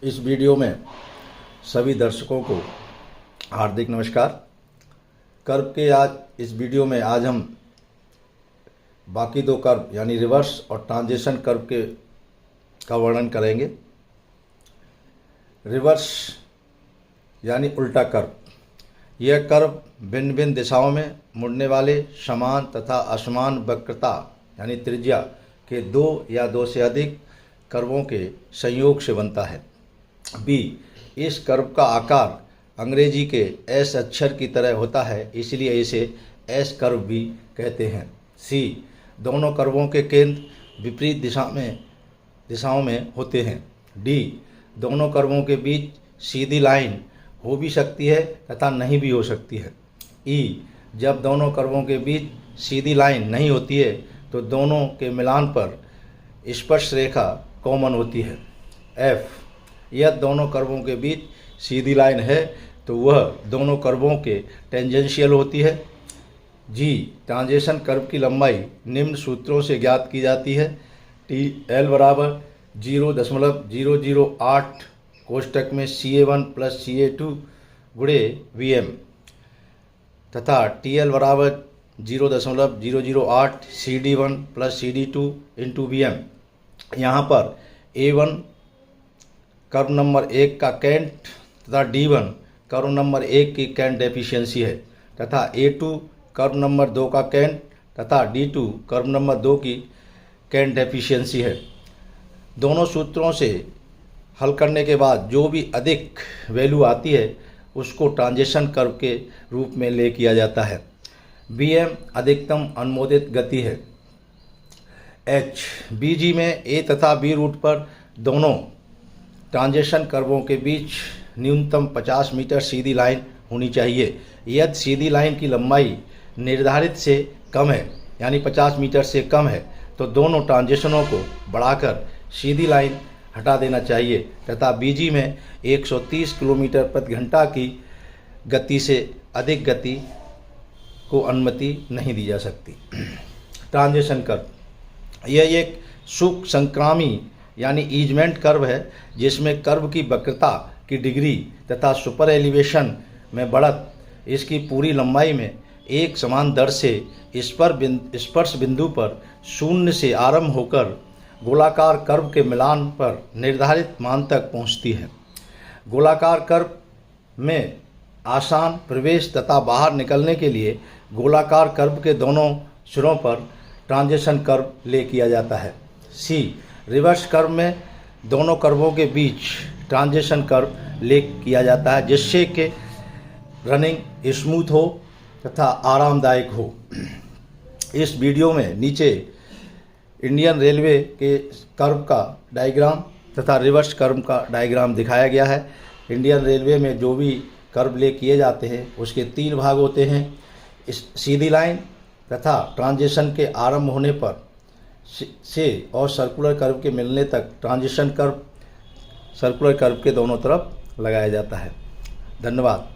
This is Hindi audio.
इस वीडियो में सभी दर्शकों को हार्दिक नमस्कार। कर्व के आज इस वीडियो में हम बाकी दो कर्व यानी रिवर्स और ट्रांजिशन कर्व का वर्णन करेंगे। रिवर्स यानी उल्टा कर्व, यह कर्व भिन्न भिन्न दिशाओं में मुड़ने वाले समान तथा असमान वक्रता यानी त्रिज्या के दो या दो से अधिक कर्वों के संयोग से बनता है। बी, इस कर्व का आकार अंग्रेजी के एस अक्षर की तरह होता है, इसलिए इसे एस कर्व भी कहते हैं। सी, दोनों कर्वों के केंद्र विपरीत दिशाओं में होते हैं। डी, दोनों कर्वों के बीच सीधी लाइन हो भी सकती है तथा नहीं भी हो सकती है। ई, जब दोनों कर्वों के बीच सीधी लाइन नहीं होती है तो दोनों के मिलान पर स्पर्श रेखा कॉमन होती है। एफ, यह दोनों कर्वों के बीच सीधी लाइन है तो वह दोनों कर्वों के टेंजेंशियल होती है। जी, ट्रांजिशन कर्व की लंबाई निम्न सूत्रों से ज्ञात की जाती है। TL बराबर 0.008 कोष्टक में CA1 प्लस CA2 गुणे VM तथा TL बराबर 0.008 CD1 plus CD2 into VM। यहाँ पर A1 कर्व नंबर 1 का कैंट तथा D1 कर्व नंबर 1 की कैंट एफिशिएंसी है तथा A2 कर्व नंबर 2 का कैंट तथा D2 कर्व नंबर 2 की कैंट एफिशिएंसी है। दोनों सूत्रों से हल करने के बाद जो भी अधिक वैल्यू आती है उसको ट्रांजिशन कर्व के रूप में ले किया जाता है। BM अधिकतम अनुमोदित गति है। H, BG में A तथा B रूट पर दोनों ट्रांजिशन कर्वों के बीच न्यूनतम 50 मीटर सीधी लाइन होनी चाहिए। यदि सीधी लाइन की लंबाई निर्धारित से कम है यानी 50 मीटर से कम है तो दोनों ट्रांजिशनों को बढ़ाकर सीधी लाइन हटा देना चाहिए तथा BG में 130 किलोमीटर प्रति घंटा की गति से अधिक गति को अनुमति नहीं दी जा सकती। ट्रांजिशन कर्व, यह एक शुष्क संक्रामी यानी ईजमेंट कर्व है जिसमें कर्व की वक्रता की डिग्री तथा सुपर एलिवेशन में बढ़त इसकी पूरी लंबाई में एक समान दर से स्पर्श बिंदु पर शून्य से आरंभ होकर गोलाकार कर्व के मिलान पर निर्धारित मान तक पहुंचती है। गोलाकार कर्व में आसान प्रवेश तथा बाहर निकलने के लिए गोलाकार कर्व के दोनों सिरों पर ट्रांजिशन कर्व ले किया जाता है। सी, रिवर्स कर्व में दोनों कर्वों के बीच ट्रांजिशन कर्व ले किया जाता है जिससे कि रनिंग स्मूथ हो तथा आरामदायक हो। इस वीडियो में नीचे इंडियन रेलवे के कर्व का डायग्राम तथा रिवर्स कर्व का डायग्राम दिखाया गया है। इंडियन रेलवे में जो भी कर्व ले किए जाते हैं उसके 3 भाग होते हैं, सीधी लाइन तथा ट्रांजिशन के आरंभ होने पर से और सर्कुलर कर्व के मिलने तक ट्रांजिशन कर्व सर्कुलर कर्व के दोनों तरफ लगाया जाता है। धन्यवाद।